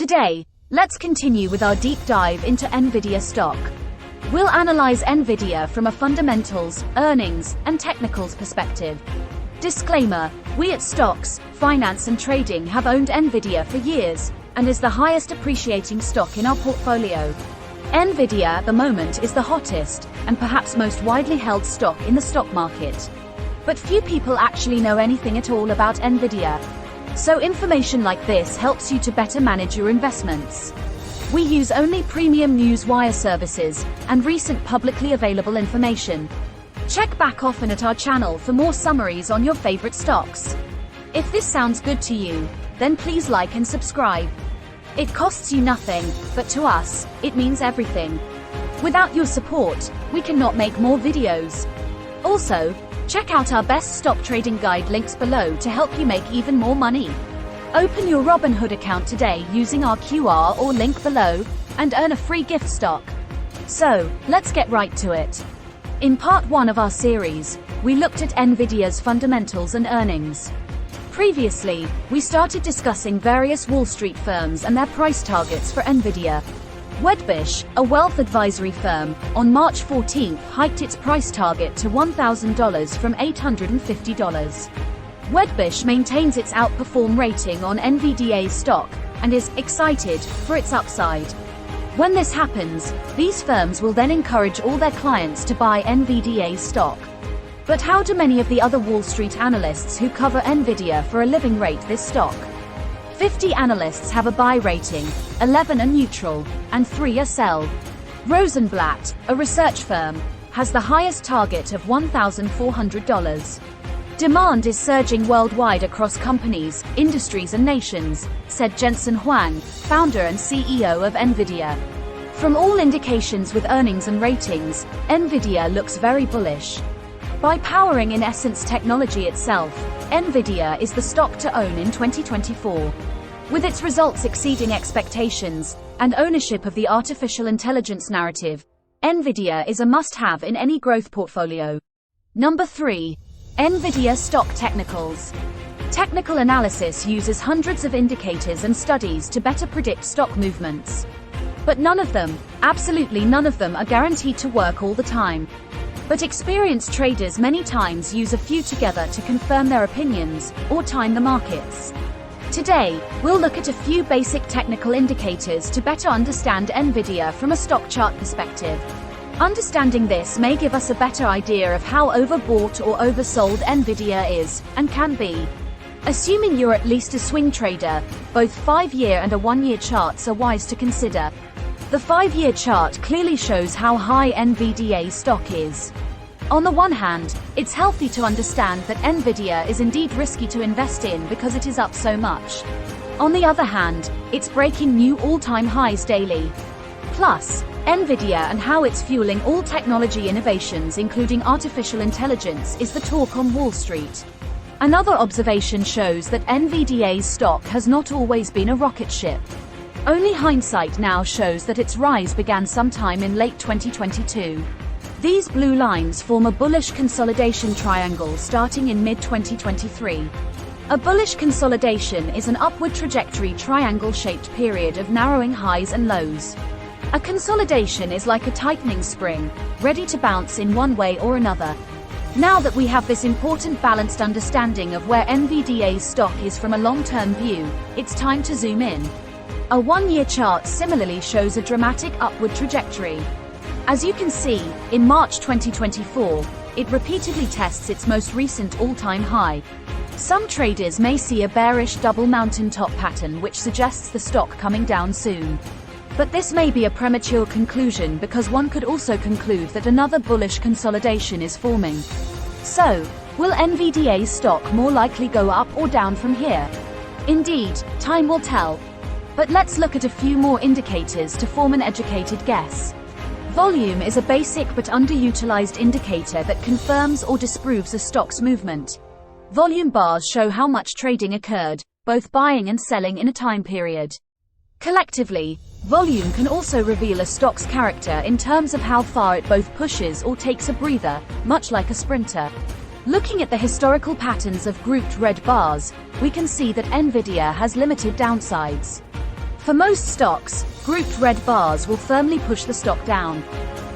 Today, let's continue with our deep dive into Nvidia stock. We'll analyze Nvidia from a fundamentals, earnings, and technicals perspective. Disclaimer: we at Stocks, Finance and Trading have owned Nvidia for years, and is the highest appreciating stock in our portfolio. Nvidia at the moment is the hottest, and perhaps most widely held stock in the stock market. But few people actually know anything at all about Nvidia. So information like this helps you to better manage your investments. We use only premium news wire services, and recent publicly available information. Check back often at our channel for more summaries on your favorite stocks. If this sounds good to you, then please like and subscribe. It costs you nothing, but to us, it means everything. Without your support, we cannot make more videos. Also, check out our best stock trading guide links below to help you make even more money. Open your Robinhood account today using our QR or link below, and earn a free gift stock. So, let's get right to it. In part 1 of our series, we looked at Nvidia's fundamentals and earnings. Previously, we started discussing various Wall Street firms and their price targets for Nvidia. Wedbush, a wealth advisory firm, on March 14 hiked its price target to $1,000 from $850. Wedbush maintains its outperform rating on Nvidia's stock, and is excited for its upside. When this happens, these firms will then encourage all their clients to buy Nvidia's stock. But how do many of the other Wall Street analysts who cover Nvidia for a living rate this stock? 50 analysts have a buy rating, 11 are neutral, and 3 are sell. Rosenblatt, a research firm, has the highest target of $1,400. Demand is surging worldwide across companies, industries and nations, said Jensen Huang, founder and CEO of Nvidia. From all indications with earnings and ratings, Nvidia looks very bullish. By powering in essence technology itself, Nvidia is the stock to own in 2024. With its results exceeding expectations, and ownership of the artificial intelligence narrative, Nvidia is a must-have in any growth portfolio. Number 3. Nvidia stock technicals. Technical analysis uses hundreds of indicators and studies to better predict stock movements. But none of them, absolutely none of them, are guaranteed to work all the time. But experienced traders many times use a few together to confirm their opinions, or time the markets. Today, we'll look at a few basic technical indicators to better understand Nvidia from a stock chart perspective. Understanding this may give us a better idea of how overbought or oversold Nvidia is, and can be. Assuming you're at least a swing trader, both 5-year and a 1-year charts are wise to consider. The 5-year chart clearly shows how high Nvidia's stock is. On the one hand, it's healthy to understand that Nvidia is indeed risky to invest in because it is up so much. On the other hand, it's breaking new all-time highs daily. Plus, Nvidia and how it's fueling all technology innovations including artificial intelligence is the talk on Wall Street. Another observation shows that Nvidia's stock has not always been a rocket ship. Only hindsight now shows that its rise began sometime in late 2022. These blue lines form a bullish consolidation triangle starting in mid-2023. A bullish consolidation is an upward trajectory triangle-shaped period of narrowing highs and lows. A consolidation is like a tightening spring, ready to bounce in one way or another. Now that we have this important balanced understanding of where Nvidia's stock is from a long-term view, it's time to zoom in. A 1-year chart similarly shows a dramatic upward trajectory. As you can see, in March 2024, it repeatedly tests its most recent all-time high. Some traders may see a bearish double mountaintop pattern which suggests the stock coming down soon. But this may be a premature conclusion because one could also conclude that another bullish consolidation is forming. So, will Nvidia's stock more likely go up or down from here? Indeed, time will tell. But let's look at a few more indicators to form an educated guess. Volume is a basic but underutilized indicator that confirms or disproves a stock's movement. Volume bars show how much trading occurred, both buying and selling in a time period. Collectively, volume can also reveal a stock's character in terms of how far it both pushes or takes a breather, much like a sprinter. Looking at the historical patterns of grouped red bars, we can see that Nvidia has limited downsides. For most stocks, grouped red bars will firmly push the stock down.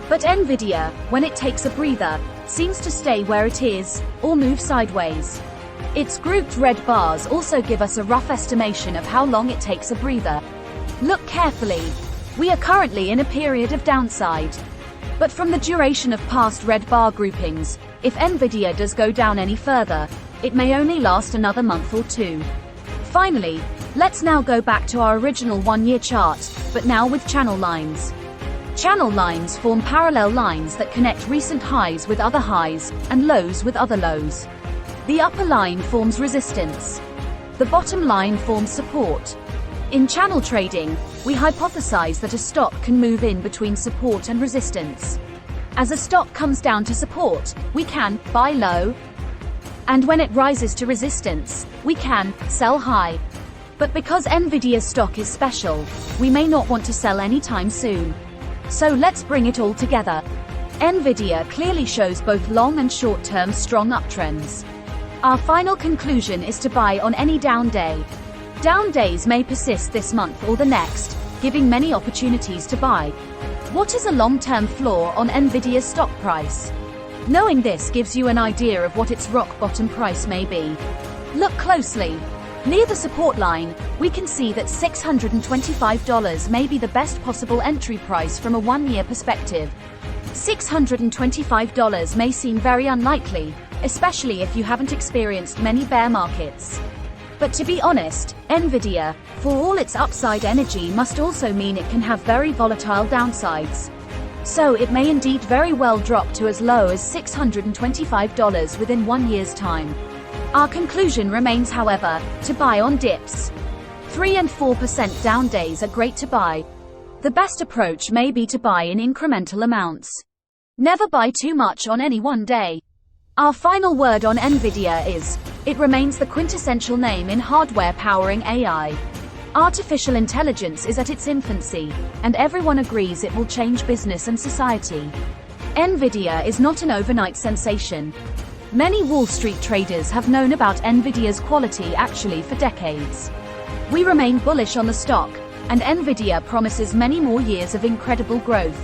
But Nvidia, when it takes a breather, seems to stay where it is, or move sideways. Its grouped red bars also give us a rough estimation of how long it takes a breather. Look carefully. We are currently in a period of downside. But from the duration of past red bar groupings, if Nvidia does go down any further, it may only last another month or two. Finally, let's now go back to our original one-year chart, but now with channel lines. Channel lines form parallel lines that connect recent highs with other highs, and lows with other lows. The upper line forms resistance. The bottom line forms support. In channel trading, we hypothesize that a stock can move in between support and resistance. As a stock comes down to support, we can buy low, and when it rises to resistance, we can sell high. But because Nvidia's stock is special, we may not want to sell anytime soon. So let's bring it all together. Nvidia clearly shows both long and short-term strong uptrends. Our final conclusion is to buy on any down day. Down days may persist this month or the next, giving many opportunities to buy. What is a long-term floor on Nvidia's stock price? Knowing this gives you an idea of what its rock bottom price may be. Look closely. Near the support line, we can see that $625 may be the best possible entry price from a one-year perspective. $625 may seem very unlikely, especially if you haven't experienced many bear markets. But to be honest, Nvidia, for all its upside energy, must also mean it can have very volatile downsides. So it may indeed very well drop to as low as $625 within 1 year's time. Our conclusion remains, however, to buy on dips. 3 and 4% down days are great to buy. The best approach may be to buy in incremental amounts. Never buy too much on any one day. Our final word on Nvidia is, it remains the quintessential name in hardware powering AI. Artificial intelligence is at its infancy, and everyone agrees it will change business and society. Nvidia is not an overnight sensation. Many Wall Street traders have known about Nvidia's quality actually for decades. We remain bullish on the stock, and Nvidia promises many more years of incredible growth.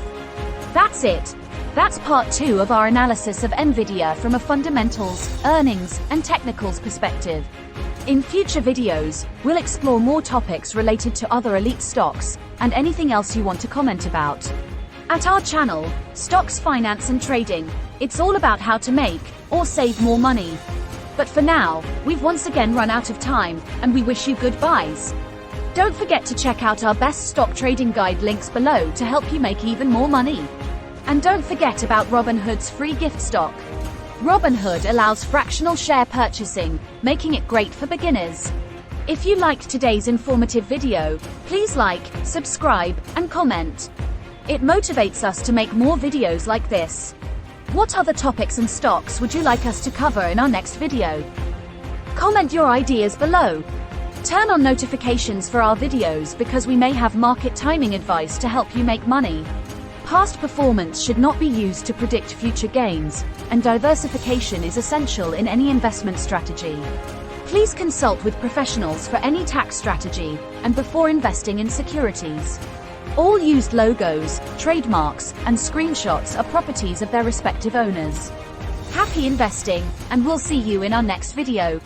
That's it. That's part 2 of our analysis of Nvidia from a fundamentals, earnings, and technicals perspective. In future videos, we'll explore more topics related to other elite stocks, and anything else you want to comment about. At our channel, Stocks, Finance and Trading, it's all about how to make, or save more money. But for now, we've once again run out of time, and we wish you good buys. Don't forget to check out our best stock trading guide links below to help you make even more money. And don't forget about Robinhood's free gift stock. Robinhood allows fractional share purchasing, making it great for beginners. If you liked today's informative video, please like, subscribe, and comment. It motivates us to make more videos like this. What other topics and stocks would you like us to cover in our next video? Comment your ideas below. Turn on notifications for our videos because we may have market timing advice to help you make money. Past performance should not be used to predict future gains, and diversification is essential in any investment strategy. Please consult with professionals for any tax strategy, and before investing in securities. All used logos, trademarks, and screenshots are properties of their respective owners. Happy investing, and we'll see you in our next video.